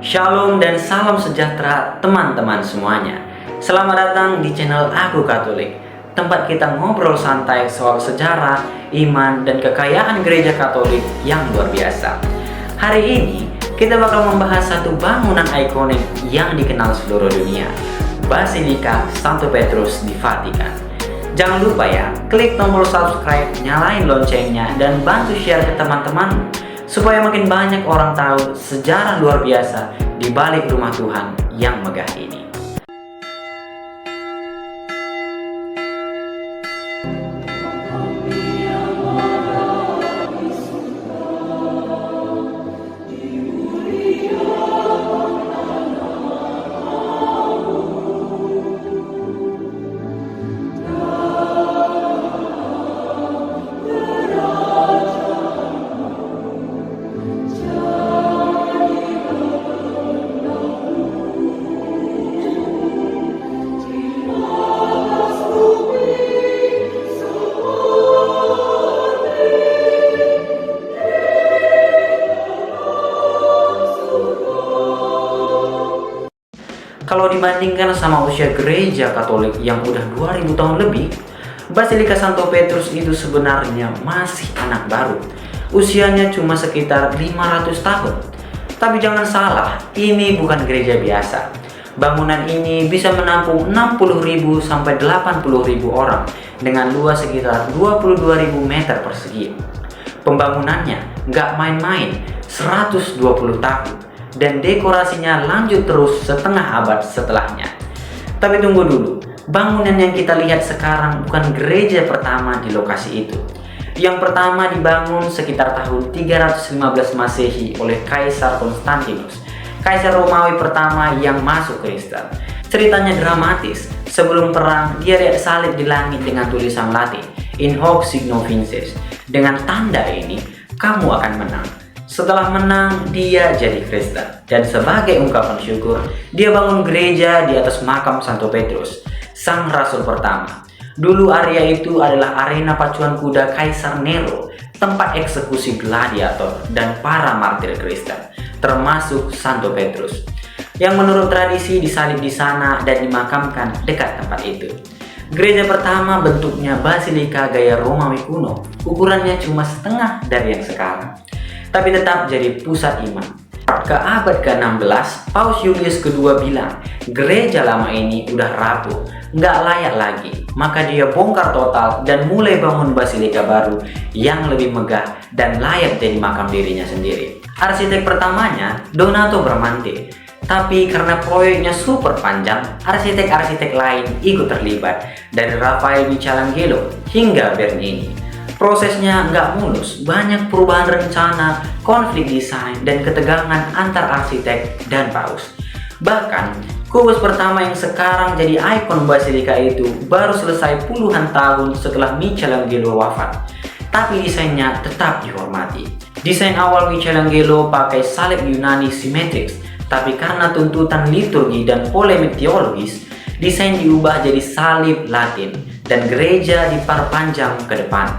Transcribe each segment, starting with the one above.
Shalom dan salam sejahtera teman-teman semuanya. Selamat datang di channel Aku Katolik, tempat kita ngobrol santai soal sejarah, iman, dan kekayaan gereja Katolik yang luar biasa. Hari ini kita bakal membahas satu bangunan ikonik yang dikenal seluruh dunia, Basilika Santo Petrus di Vatikan. Jangan lupa ya, klik tombol subscribe, nyalain loncengnya, dan bantu share ke teman-teman supaya makin banyak orang tahu sejarah luar biasa di balik rumah Tuhan yang megah ini. Kalau dibandingkan sama usia gereja Katolik yang udah 2000 tahun lebih, Basilika Santo Petrus itu sebenarnya masih anak baru. Usianya cuma sekitar 500 tahun. Tapi jangan salah, ini bukan gereja biasa. Bangunan ini bisa menampung 60.000 sampai 80.000 orang dengan luas sekitar 22.000 meter persegi. Pembangunannya nggak main-main, 120 tahun. Dan dekorasinya lanjut terus setengah abad setelahnya. Tapi tunggu dulu, bangunan yang kita lihat sekarang bukan gereja pertama di lokasi itu. Yang pertama dibangun sekitar tahun 315 Masehi oleh Kaisar Konstantinus, Kaisar Romawi pertama yang masuk Kristen. Ceritanya dramatis. Sebelum perang, dia lihat salib di langit dengan tulisan Latin, In hoc signo vinces. Dengan tanda ini, kamu akan menang. Setelah menang, dia jadi Kristen. Dan sebagai ungkapan syukur, dia bangun gereja di atas makam Santo Petrus, sang rasul pertama. Dulu area itu adalah arena pacuan kuda Kaisar Nero, tempat eksekusi gladiator dan para martir Kristen, termasuk Santo Petrus, yang menurut tradisi disalib di sana dan dimakamkan dekat tempat itu. Gereja pertama bentuknya basilika gaya Romawi kuno, ukurannya cuma setengah dari yang sekarang, tapi tetap jadi pusat iman. Ke abad ke-16, Paus Julius kedua bilang, gereja lama ini udah rapuh, nggak layak lagi. Maka dia bongkar total dan mulai bangun basilika baru yang lebih megah dan layak jadi makam dirinya sendiri. Arsitek pertamanya Donato Bramante. Tapi karena proyeknya super panjang, arsitek-arsitek lain ikut terlibat, dari Rafael Michelangelo hingga Bernini. Prosesnya nggak mulus, banyak perubahan rencana, konflik desain, dan ketegangan antar arsitek dan paus. Bahkan, kubus pertama yang sekarang jadi ikon basilika itu baru selesai puluhan tahun setelah Michelangelo wafat. Tapi desainnya tetap dihormati. Desain awal Michelangelo pakai salib Yunani simetris, tapi karena tuntutan liturgi dan polemik teologis, desain diubah jadi salib Latin dan gereja diperpanjang ke depan.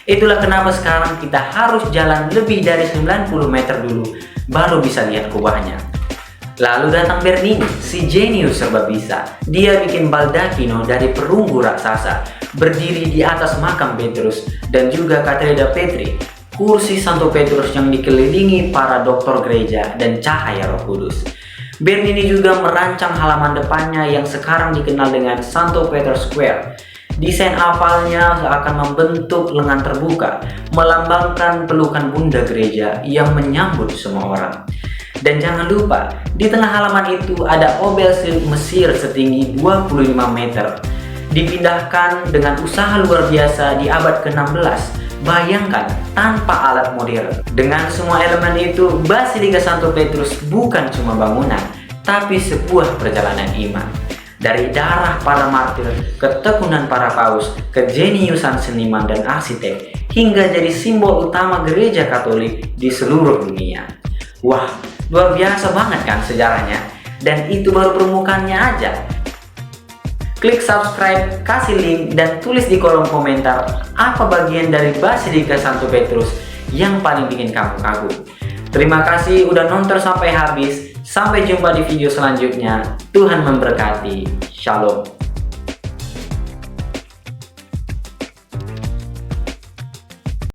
Itulah kenapa sekarang kita harus jalan lebih dari 90 meter dulu baru bisa lihat kubahnya. Lalu datang Bernini, si jenius serba bisa. Dia bikin baldacchino dari perunggu raksasa, berdiri di atas makam Petrus dan juga Katedra Petri, kursi Santo Petrus yang dikelilingi para doktor gereja dan cahaya Roh Kudus. Bernini juga merancang halaman depannya yang sekarang dikenal dengan Santo Peter's Square. Desain awalnya akan membentuk lengan terbuka, melambangkan pelukan bunda gereja yang menyambut semua orang. Dan jangan lupa, di tengah halaman itu ada obelisk Mesir setinggi 25 meter. Dipindahkan dengan usaha luar biasa di abad ke-16. Bayangkan, tanpa alat modern. Dengan semua elemen itu, Basilika Santo Petrus bukan cuma bangunan, tapi sebuah perjalanan iman. Dari darah para martir, ketekunan para paus, kejeniusan seniman dan arsitek, hingga jadi simbol utama gereja Katolik di seluruh dunia. Wah, luar biasa banget kan sejarahnya? Dan itu baru permukaannya aja. Klik subscribe, kasih link, dan tulis di kolom komentar apa bagian dari Basilika Santo Petrus yang paling bikin kamu kagum. Terima kasih udah nonton sampai habis. Sampai jumpa di video selanjutnya. Tuhan memberkati. Shalom.